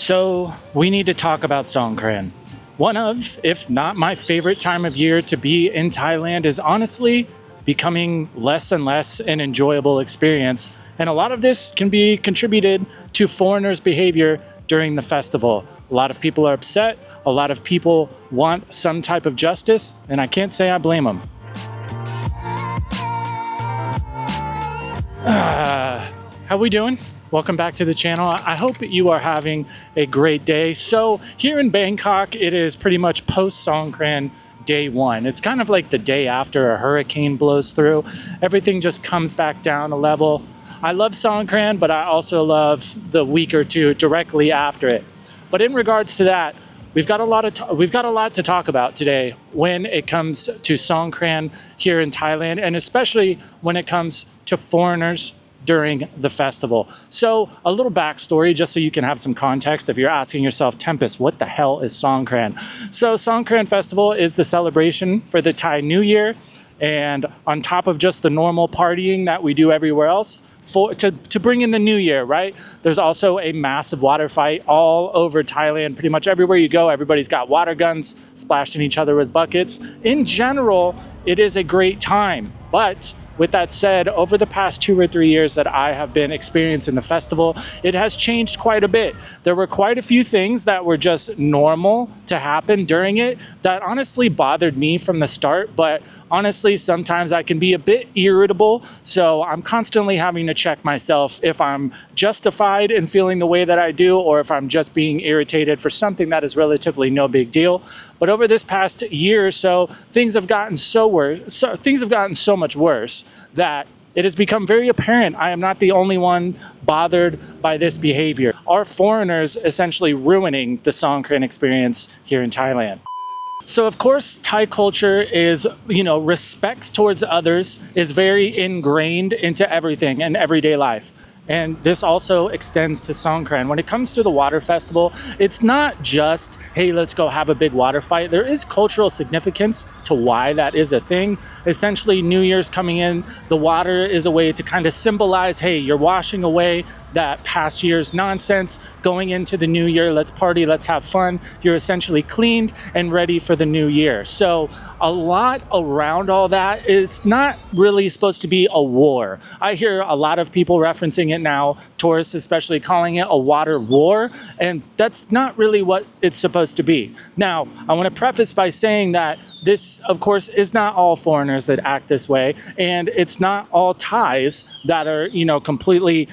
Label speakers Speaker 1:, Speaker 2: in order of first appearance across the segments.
Speaker 1: So we need to talk about Songkran. One of, if not my favorite time of year to be in Thailand is honestly becoming less and less an enjoyable experience. And a lot of this can be contributed to foreigners' behavior during the festival. A lot of people are upset. A lot of people want some type of justice, and I can't say I blame them. How we doing? Welcome back to the channel. I hope that you are having a great day. So here in Bangkok, it is pretty much post Songkran day one. It's kind of like the day after a hurricane blows through. Everything just comes back down a level. I love Songkran, but I also love the week or two directly after it. But in regards to that, we've got a lot to talk about today when it comes to Songkran here in Thailand, and especially when it comes to foreigners during the festival. So a little backstory, just so you can have some context if you're asking yourself, Tempus, what the hell is Songkran? So Songkran Festival is the celebration for the Thai New Year, and on top of just the normal partying that we do everywhere else, to bring in the new year, right? There's also a massive water fight all over Thailand. Pretty much everywhere you go, everybody's got water guns, splashing each other with buckets. In general, it is a great time. But with that said, over the past 2 or 3 years that I have been experiencing the festival, it has changed quite a bit. There were quite a few things that were just normal to happen during it that honestly bothered me from the start, but honestly, sometimes I can be a bit irritable, so I'm constantly having to check myself if I'm justified in feeling the way that I do, or if I'm just being irritated for something that is relatively no big deal. But over this past year or so, things have gotten so much worse that it has become very apparent I am not the only one bothered by this behavior. Are foreigners essentially ruining the Songkran experience here in Thailand? So of course, Thai culture is, respect towards others is very ingrained into everything in everyday life. And this also extends to Songkran. When it comes to the water festival, it's not just, hey, let's go have a big water fight. There is cultural significance to why that is a thing. Essentially, New Year's coming in, the water is a way to kind of symbolize, hey, you're washing away that past year's nonsense, going into the new year, let's party, let's have fun. You're essentially cleaned and ready for the new year. So a lot around all that is not really supposed to be a war. I hear a lot of people referencing it now, tourists especially calling it a water war, and that's not really what it's supposed to be. Now, I want to preface by saying that this, of course, is not all foreigners that act this way, and it's not all Thais that are, completely,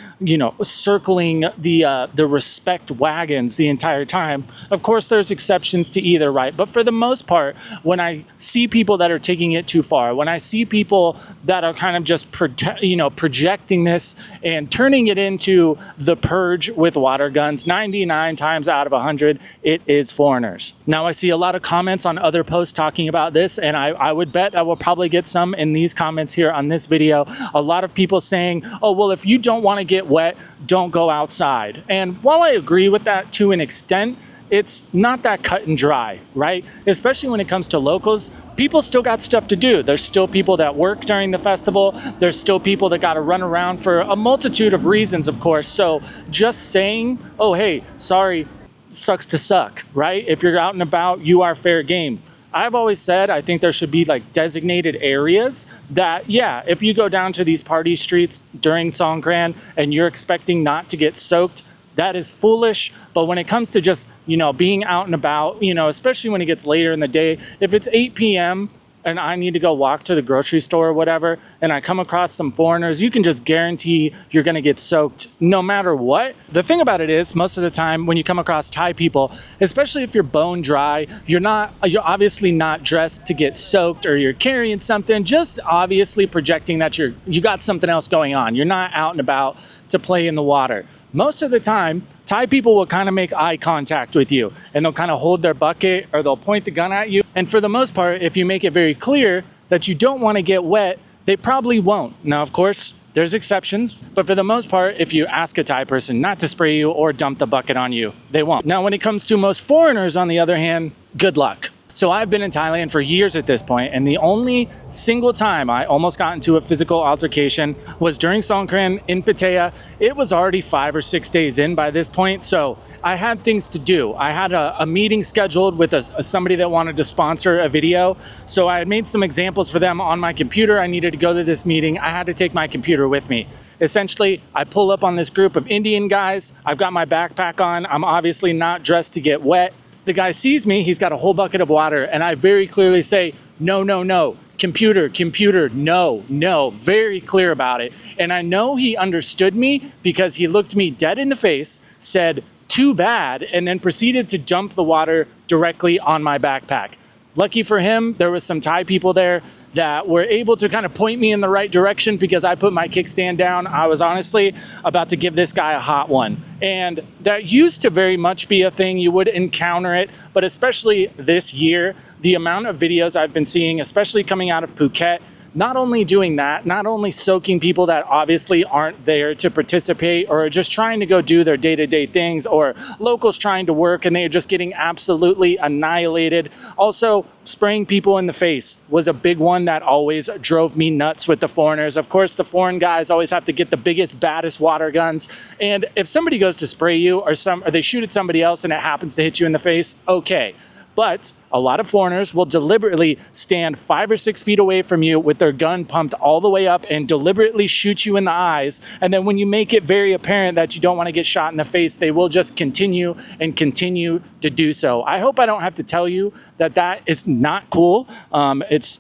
Speaker 1: circling the respect wagons the entire time. Of course, there's exceptions to either, right? But for the most part, when I see people that are taking it too far, when I see people that are kind of just, projecting this and turning it into the purge with water guns, 99 times out of 100, it is foreigners. Now, I see a lot of comments on other posts talking about this, and I would bet I will probably get some in these comments here on this video. A lot of people saying, oh, well, if you don't want to get wet, don't go outside. And while I agree with that to an extent, it's not that cut and dry, right? Especially when it comes to locals, people still got stuff to do. There's still people that work during the festival. There's still people that got to run around for a multitude of reasons, of course. So just saying, oh, hey, sorry, sucks to suck, right? If you're out and about, you are fair game. I've always said I think there should be like designated areas that, yeah, if you go down to these party streets during Songkran and you're expecting not to get soaked, that is foolish. But when it comes to just, being out and about, especially when it gets later in the day, if it's 8 p.m. and I need to go walk to the grocery store or whatever, and I come across some foreigners, you can just guarantee you're gonna get soaked no matter what. The thing about it is, most of the time when you come across Thai people, especially if you're bone dry, you're obviously not dressed to get soaked, or you're carrying something, just obviously projecting that you got something else going on. You're not out and about to play in the water. Most of the time, Thai people will kind of make eye contact with you, and they'll kind of hold their bucket, or they'll point the gun at you. And for the most part, if you make it very clear that you don't want to get wet, they probably won't. Now, of course, there's exceptions, but for the most part, if you ask a Thai person not to spray you or dump the bucket on you, they won't. Now, when it comes to most foreigners, on the other hand, good luck. So I've been in Thailand for years at this point, and the only single time I almost got into a physical altercation was during Songkran in Pattaya. It was already 5 or 6 days in by this point, so I had things to do. I had a meeting scheduled with somebody that wanted to sponsor a video, so I had made some examples for them on my computer. I needed to go to this meeting. I had to take my computer with me. Essentially, I pull up on this group of Indian guys. I've got my backpack on. I'm obviously not dressed to get wet. The guy sees me, he's got a whole bucket of water, and I very clearly say, no, no, no, computer, computer, no, no, very clear about it. And I know he understood me because he looked me dead in the face, said, too bad, and then proceeded to dump the water directly on my backpack. Lucky for him, there was some Thai people there that were able to kind of point me in the right direction because I put my kickstand down. I was honestly about to give this guy a hot one. And that used to very much be a thing. You would encounter it, but especially this year, the amount of videos I've been seeing, especially coming out of Phuket, not only doing that, not only soaking people that obviously aren't there to participate or are just trying to go do their day-to-day things, or locals trying to work and they're just getting absolutely annihilated. Also, spraying people in the face was a big one that always drove me nuts with the foreigners. Of course, the foreign guys always have to get the biggest, baddest water guns. And if somebody goes to spray you or they shoot at somebody else and it happens to hit you in the face, okay. But a lot of foreigners will deliberately stand 5 or 6 feet away from you with their gun pumped all the way up and deliberately shoot you in the eyes. And then when you make it very apparent that you don't want to get shot in the face, they will just continue and continue to do so. I hope I don't have to tell you that that is not cool. It's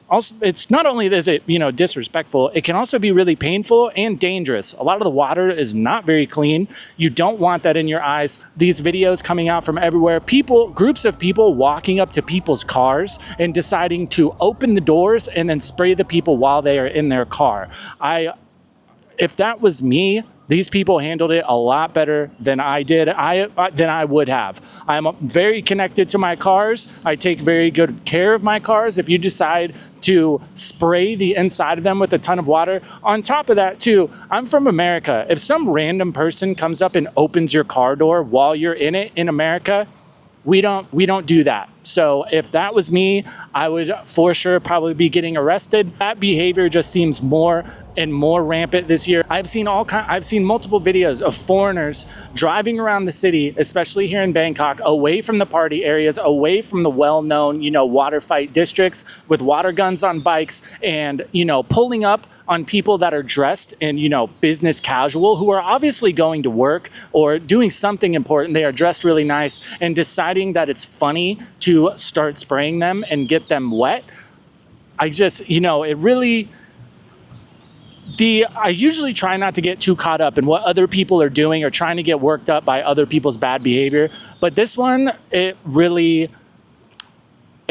Speaker 1: not only is it, disrespectful, it can also be really painful and dangerous. A lot of the water is not very clean. You don't want that in your eyes. These videos coming out from everywhere, groups of people walking up to people's cars and deciding to open the doors and then spray the people while they are in their car. If that was me, these people handled it a lot better than I did, than I would have. I'm very connected to my cars. I take very good care of my cars. If you decide to spray the inside of them with a ton of water, on top of that too, I'm from America. If some random person comes up and opens your car door while you're in it in America, we don't do that. So if that was me, I would for sure probably be getting arrested. That behavior just seems more and more rampant this year. I've seen multiple videos of foreigners driving around the city, especially here in Bangkok, away from the party areas, away from the well-known, water fight districts, with water guns on bikes and, pulling up on people that are dressed in, business casual, who are obviously going to work or doing something important. They are dressed really nice, and deciding that it's funny to start spraying them and get them wet. I usually try not to get too caught up in what other people are doing or trying to get worked up by other people's bad behavior. But this one, it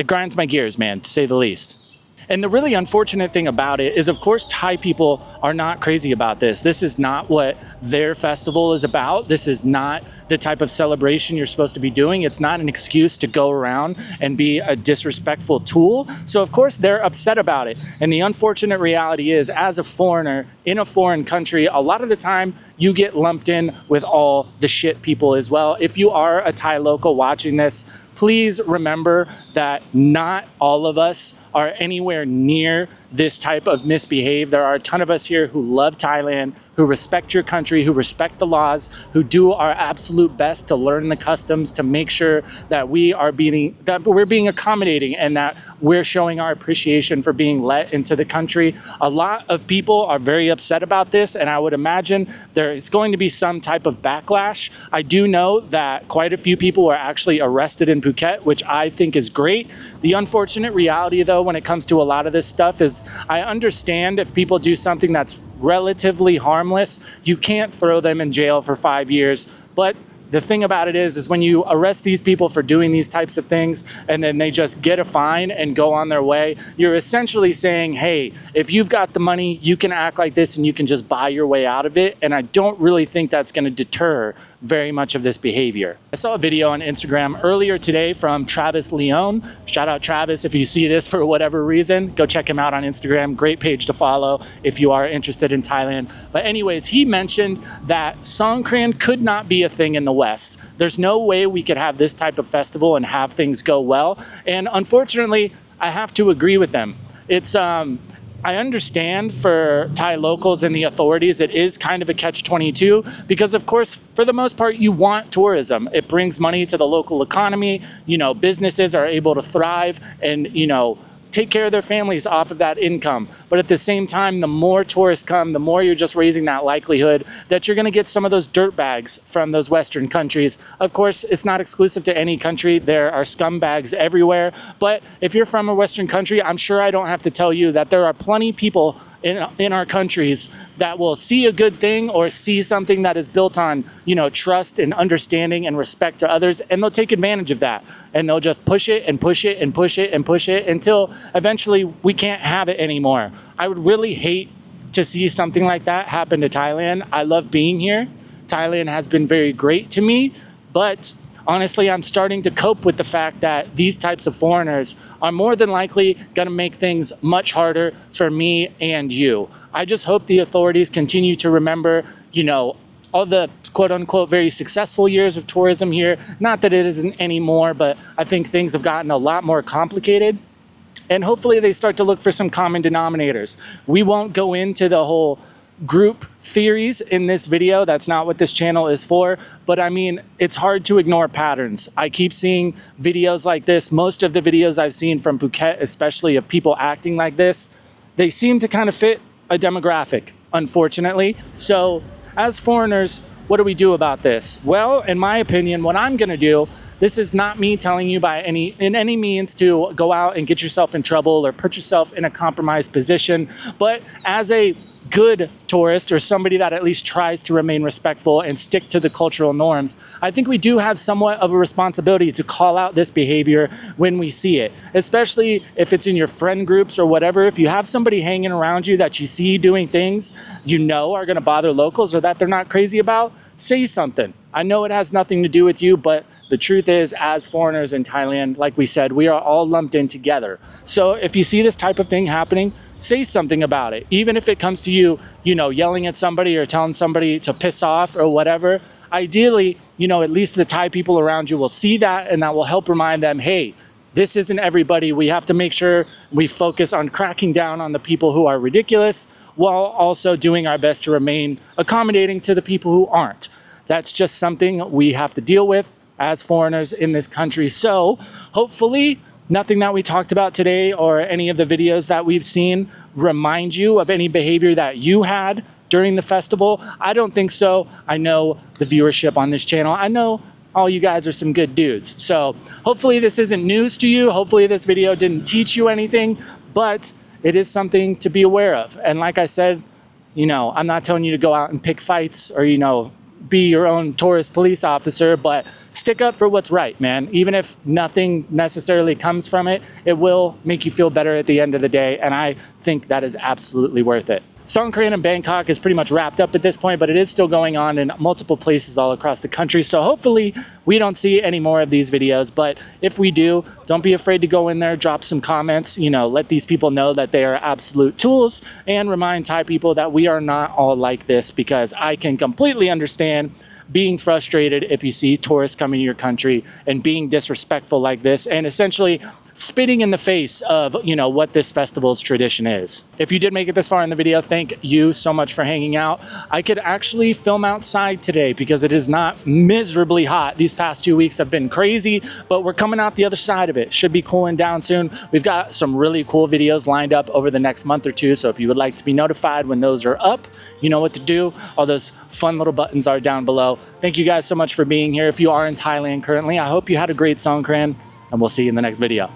Speaker 1: grinds my gears, man, to say the least. And the really unfortunate thing about it is, of course, Thai people are not crazy about this. This is not what their festival is about. This is not the type of celebration you're supposed to be doing. It's not an excuse to go around and be a disrespectful tool. So, of course, they're upset about it. And the unfortunate reality is, as a foreigner in a foreign country, a lot of the time you get lumped in with all the shit people as well. If you are a Thai local watching this, please remember that not all of us are anywhere near this type of misbehave. There are a ton of us here who love Thailand, who respect your country, who respect the laws, who do our absolute best to learn the customs, to make sure that we're being accommodating and that we're showing our appreciation for being let into the country. A lot of people are very upset about this, and I would imagine there is going to be some type of backlash. I do know that quite a few people were actually arrested in Phuket, which I think is great. The unfortunate reality, though, when it comes to a lot of this stuff is, I understand if people do something that's relatively harmless, you can't throw them in jail for 5 years. But the thing about it is when you arrest these people for doing these types of things and then they just get a fine and go on their way, you're essentially saying, hey, if you've got the money, you can act like this and you can just buy your way out of it. And I don't really think that's going to deter very much of this behavior. I saw a video on Instagram earlier today from Travis Leone. Shout out Travis, if you see this for whatever reason, go check him out on Instagram. Great page to follow if you are interested in Thailand. But anyways, he mentioned that Songkran could not be a thing in the West. There's no way we could have this type of festival and have things go well. And unfortunately, I have to agree with them. It's I understand for Thai locals and the authorities, it is kind of a catch-22 because, of course, for the most part, you want tourism. It brings money to the local economy. You know, businesses are able to thrive and, you know, take care of their families off of that income. But at the same time, the more tourists come, the more you're just raising that likelihood that you're going to get some of those dirt bags from those Western countries. Of course, it's not exclusive to any country. There are scumbags everywhere. But if you're from a Western country, I'm sure I don't have to tell you that there are plenty of people in our countries that will see a good thing or see something that is built on, you know, trust and understanding and respect to others, and they'll take advantage of that. And they'll just push it and push it and push it and push it until eventually we can't have it anymore. I would really hate to see something like that happen to Thailand. I love being here. Thailand has been very great to me, but honestly, I'm starting to cope with the fact that these types of foreigners are more than likely going to make things much harder for me and you. I just hope the authorities continue to remember, you know, all the quote unquote very successful years of tourism here. Not that it isn't anymore, but I think things have gotten a lot more complicated. And hopefully they start to look for some common denominators. We won't go into the whole group theories in this video. That's not what this channel is for. But I mean, it's hard to ignore patterns. I keep seeing videos like this. Most of the videos I've seen from Phuket, especially of people acting like this, they seem to kind of fit a demographic, unfortunately. So as foreigners, what do we do about this? Well, in my opinion, what I'm going to do, this is not me telling you in any means to go out and get yourself in trouble or put yourself in a compromised position, but as a good tourist or somebody that at least tries to remain respectful and stick to the cultural norms, I think we do have somewhat of a responsibility to call out this behavior when we see it, especially if it's in your friend groups or whatever. If you have somebody hanging around you that you see doing things you know are going to bother locals or that they're not crazy about, say something. I know it has nothing to do with you, but the truth is, as foreigners in Thailand, like we said, we are all lumped in together. So if you see this type of thing happening, say something about it. Even if it comes to you, you know, yelling at somebody or telling somebody to piss off or whatever, ideally, you know, at least the Thai people around you will see that, and that will help remind them, hey, this isn't everybody. We have to make sure we focus on cracking down on the people who are ridiculous while also doing our best to remain accommodating to the people who aren't. That's just something we have to deal with as foreigners in this country. So hopefully nothing that we talked about today or any of the videos that we've seen remind you of any behavior that you had during the festival. I don't think so. I know the viewership on this channel. I know all you guys are some good dudes. So hopefully this isn't news to you. Hopefully this video didn't teach you anything, but it is something to be aware of. And like I said, you know, I'm not telling you to go out and pick fights or, you know, be your own tourist police officer, but stick up for what's right, man. Even if nothing necessarily comes from it, it will make you feel better at the end of the day. And I think that is absolutely worth it. Songkran in Bangkok is pretty much wrapped up at this point, but it is still going on in multiple places all across the country. So hopefully we don't see any more of these videos. But if we do, don't be afraid to go in there, drop some comments, you know, let these people know that they are absolute tools, and remind Thai people that we are not all like this, because I can completely understand being frustrated if you see tourists coming to your country and being disrespectful like this and essentially spitting in the face of, you know, what this festival's tradition is. If you did make it this far in the video, thank you so much for hanging out. I could actually film outside today because it is not miserably hot. These past 2 weeks have been crazy, but we're coming out the other side of it. Should be cooling down soon. We've got some really cool videos lined up over the next month or two, so if you would like to be notified when those are up, you know what to do. All those fun little buttons are down below. Thank you guys so much for being here. If you are in Thailand currently, I hope you had a great Songkran, and we'll see you in the next video.